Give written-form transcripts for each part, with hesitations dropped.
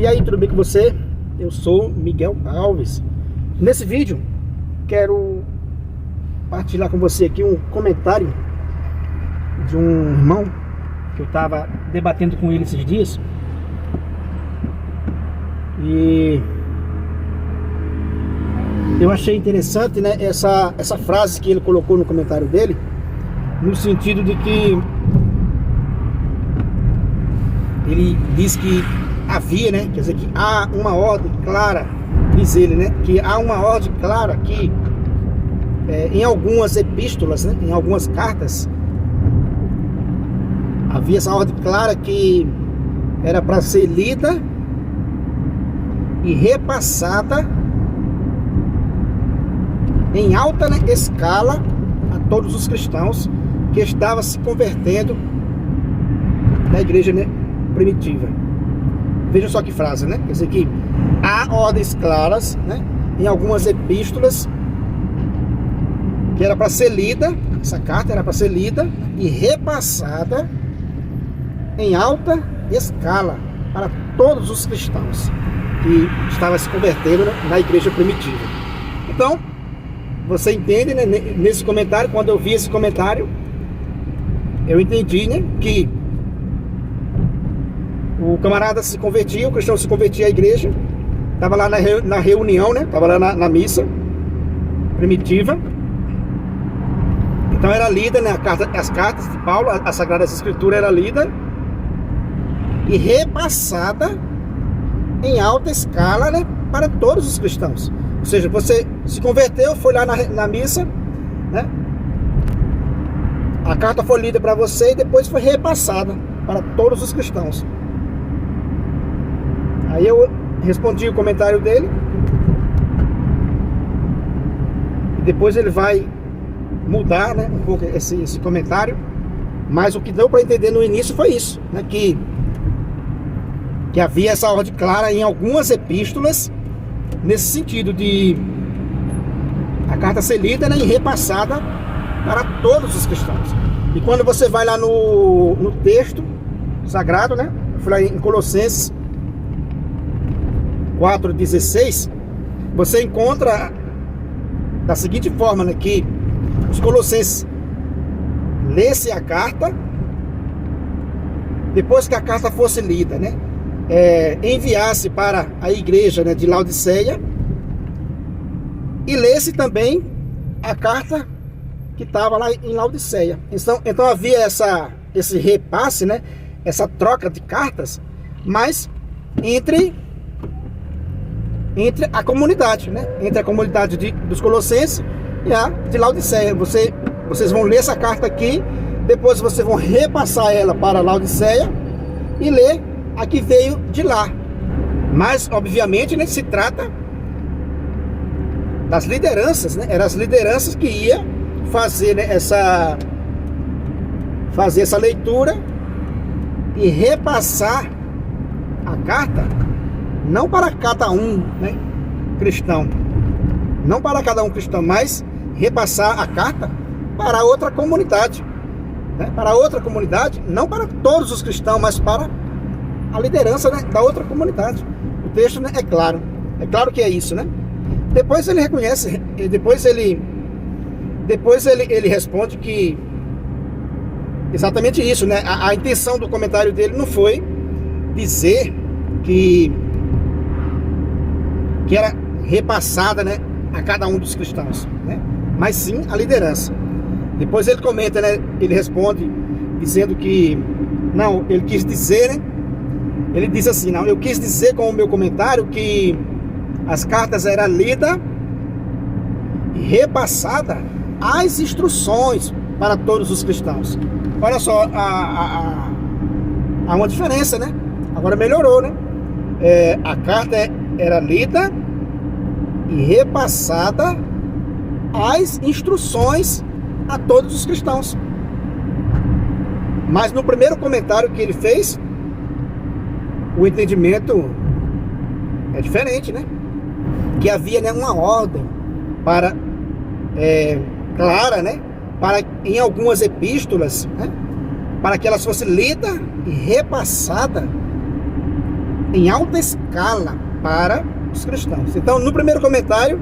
E aí, tudo bem com você? Eu sou Miguel Alves. Nesse vídeo, quero partilhar com você aqui um comentário de um irmão que eu estava debatendo com ele esses dias. E eu achei interessante, né, essa frase que ele colocou no comentário dele, no sentido de que ele diz que havia, né, quer dizer que há uma ordem clara, diz ele, né, que há uma ordem clara que em algumas epístolas, né, em algumas cartas, havia essa ordem clara que era para ser lida e repassada em alta, né, escala a todos os cristãos que estavam se convertendo na igreja, né, primitiva. Veja só que frase, né? Quer dizer que há ordens claras, né, em algumas epístolas que era para ser lida, essa carta era para ser lida e repassada em alta escala para todos os cristãos que estavam se convertendo, né, na igreja primitiva. Então, você entende, né, nesse comentário, quando eu vi esse comentário, eu entendi, né, que o camarada se convertia, o cristão se convertia à igreja, estava lá na reunião, né, estava lá na missa primitiva. Então era lida, né, as cartas de Paulo, a Sagrada Escritura era lida e repassada em alta escala, né, para todos os cristãos. Ou seja, você se converteu, foi lá na missa, né, a carta foi lida para você e depois foi repassada para todos os cristãos. Aí eu respondi o comentário dele e depois ele vai mudar, né, um pouco esse comentário, mas o que deu para entender no início foi isso, né, que havia essa ordem clara em algumas epístolas nesse sentido de a carta ser lida, né, e repassada para todos os cristãos. E quando você vai lá no texto sagrado, né, eu fui lá em Colossenses 4,16, você encontra da seguinte forma, né, que os colossenses lessem a carta, depois que a carta fosse lida, né, enviasse para a igreja, né, de Laodiceia e lesse também a carta que estava lá em Laodiceia. Então havia esse repasse, né, essa troca de cartas, mas entre a comunidade, né, entre a comunidade dos colossenses e a de Laodiceia. Vocês vão ler essa carta aqui, depois vocês vão repassar ela para Laodiceia e ler a que veio de lá. Mas obviamente, né, se trata das lideranças, né? Eram as lideranças que iam fazer, né, essa leitura e repassar a carta, não para cada um, né, cristão, não para cada um cristão, mas repassar a carta para outra comunidade, né, para outra comunidade, não para todos os cristãos, mas para a liderança, né, da outra comunidade. O texto, né, é claro que é isso, né? Depois ele reconhece, depois ele responde que exatamente isso, né? A intenção do comentário dele não foi dizer que era repassada, né, a cada um dos cristãos, né, mas sim a liderança. Depois ele comenta, né, ele responde dizendo que não, ele quis dizer, né, ele diz assim: não, eu quis dizer com o meu comentário que as cartas eram lidas e repassadas as instruções para todos os cristãos. Olha só, há uma diferença, né? Agora melhorou, né? A carta era lida e repassada as instruções a todos os cristãos. Mas no primeiro comentário que ele fez, o entendimento é diferente, né? Que havia, né, uma ordem para clara, né, para em algumas epístolas, né, para que elas fossem lidas e repassadas em alta escala para os cristãos. Então, no primeiro comentário,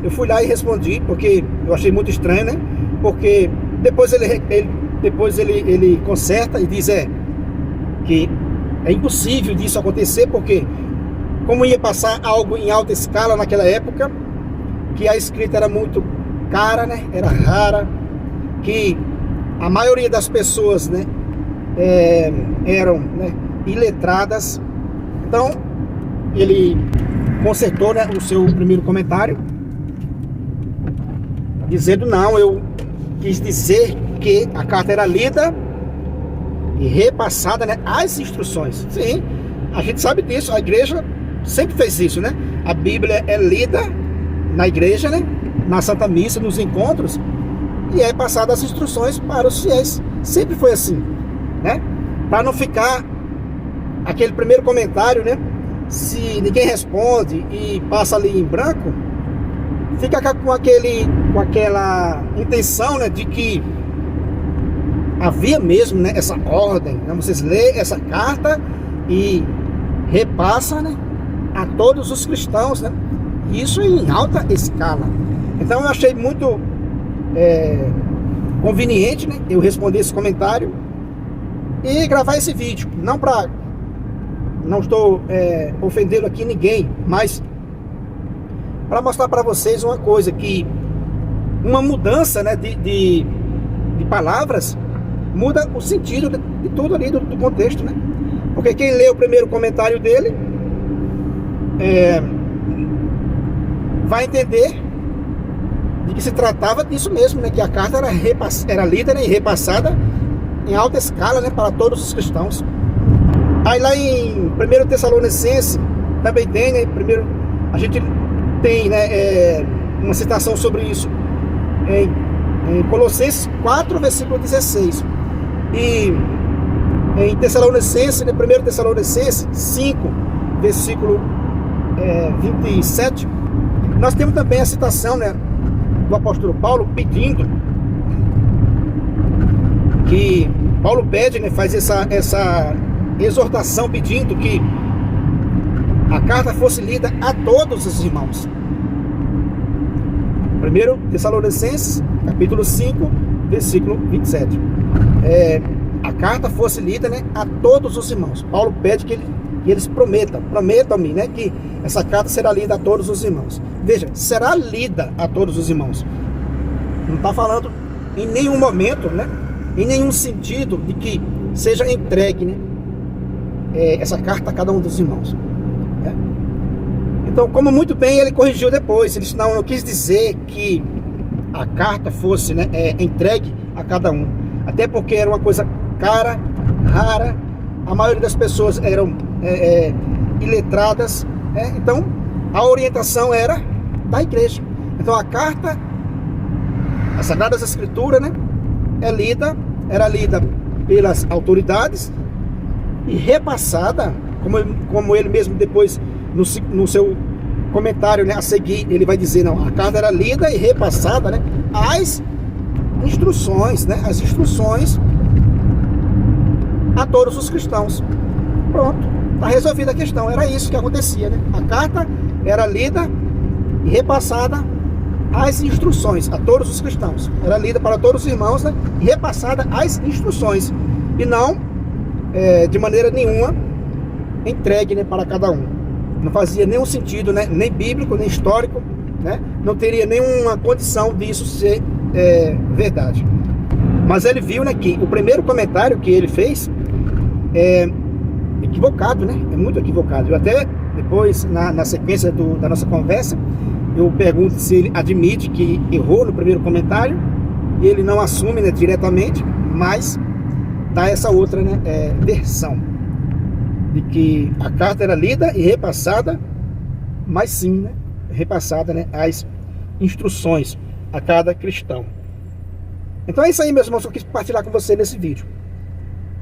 eu fui lá e respondi, porque eu achei muito estranho, né? Porque depois ele conserta e diz que é impossível disso acontecer, porque como ia passar algo em alta escala naquela época, que a escrita era muito cara, né? Era rara, que a maioria das pessoas, né, eram, né, iletradas. Então ele consertou, né, o seu primeiro comentário, dizendo: não, eu quis dizer que a carta era lida e repassada, né, as instruções. Sim, a gente sabe disso, a igreja sempre fez isso, né? A Bíblia é lida na igreja, né, na Santa Missa, nos encontros, e é passada as instruções para os fiéis. Sempre foi assim, né? Para não ficar aquele primeiro comentário, né? Se ninguém responde e passa ali em branco, fica com aquela intenção, né, de que havia mesmo, né, essa ordem, né? Vocês lêem essa carta e repassa, né, a todos os cristãos, né? Isso em alta escala. Então eu achei muito conveniente, né, eu responder esse comentário e gravar esse vídeo. Não estou ofendendo aqui ninguém, mas para mostrar para vocês uma coisa, que uma mudança, né, de palavras muda o sentido de tudo ali, do contexto, né? Porque quem lê o primeiro comentário dele vai entender de que se tratava disso mesmo, né? Que a carta era lida, né, e repassada em alta escala, né, para todos os cristãos. Aí lá em 1 Tessalonicenses também tem, né? A gente tem, né, uma citação sobre isso em Colossenses 4, versículo 16. E em Tessalonicenses, né, 1 Tessalonicenses 5, versículo 27, nós temos também a citação, né, do apóstolo Paulo pedindo, que Paulo pede, né, faz essa exortação pedindo que a carta fosse lida a todos os irmãos. 1 Tessalonicenses, capítulo 5, versículo 27. A carta fosse lida, né, a todos os irmãos. Paulo pede que eles prometam-me, né, que essa carta será lida a todos os irmãos. Veja, será lida a todos os irmãos. Não está falando em nenhum momento, né, em nenhum sentido de que seja entregue, né, essa carta a cada um dos irmãos. Né? Então, como muito bem ele corrigiu depois, ele disse: não quis dizer que a carta fosse, né, entregue a cada um, até porque era uma coisa cara, rara, a maioria das pessoas eram iletradas, né? Então a orientação era da igreja. Então a carta, as Sagradas Escrituras, né, era lida pelas autoridades e repassada, como ele mesmo depois no seu comentário, né, a seguir, ele vai dizer: não, a carta era lida e repassada, né, as instruções, né, as instruções a todos os cristãos. Pronto, está resolvida a questão. Era isso que acontecia, né? A carta era lida e repassada as instruções a todos os cristãos. Era lida para todos os irmãos, né, e repassada as instruções, e não de maneira nenhuma entregue, né, para cada um. Não fazia nenhum sentido, né, nem bíblico, nem histórico, né? Não teria nenhuma condição disso ser verdade. Mas ele viu, né, que o primeiro comentário que ele fez é equivocado, né? É muito equivocado. Eu até depois, na sequência da nossa conversa, eu pergunto se ele admite que errou no primeiro comentário, e ele não assume, né, diretamente, mas dá essa outra, né, versão de que a carta era lida e repassada, mas sim, né, repassada, né, as instruções a cada cristão. Então é isso aí, meus irmãos, que eu quis compartilhar com você nesse vídeo.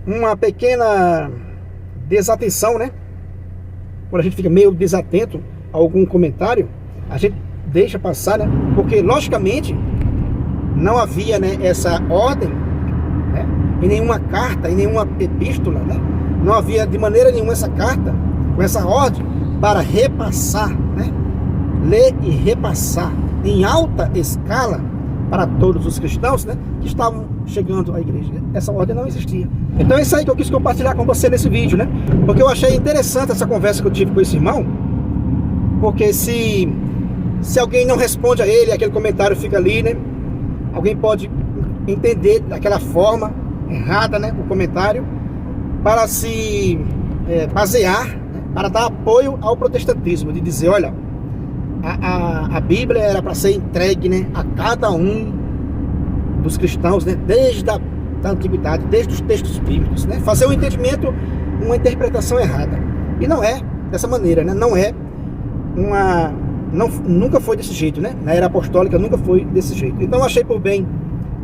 Uma pequena desatenção, né? Quando a gente fica meio desatento a algum comentário, a gente deixa passar, né? Porque logicamente não havia, né, essa ordem, né, em nenhuma carta, em nenhuma epístola, né? Não havia de maneira nenhuma essa carta com essa ordem para repassar, né? Ler e repassar em alta escala para todos os cristãos, né, que estavam chegando à igreja. Essa ordem não existia. Então é isso aí que eu quis compartilhar com você nesse vídeo, né? Porque eu achei interessante essa conversa que eu tive com esse irmão, porque se alguém não responde a ele, aquele comentário fica ali, né? Alguém pode entender daquela forma errada, né, o comentário, para se basear, né, para dar apoio ao protestantismo, de dizer, olha, a Bíblia era para ser entregue, né, a cada um dos cristãos, né, desde a da antiguidade, desde os textos bíblicos, né, fazer um entendimento, uma interpretação errada. E não é dessa maneira, né, nunca foi desse jeito, né, na era apostólica nunca foi desse jeito. Então eu achei por bem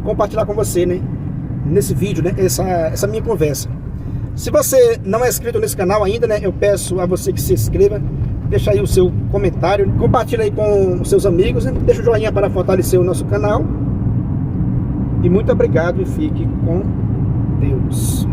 compartilhar com você, né, nesse vídeo, né, essa minha conversa. Se você não é inscrito nesse canal ainda, né, eu peço a você que se inscreva, deixa aí o seu comentário, compartilha aí com os seus amigos, né? Deixa o joinha para fortalecer o nosso canal. E muito obrigado e fique com Deus.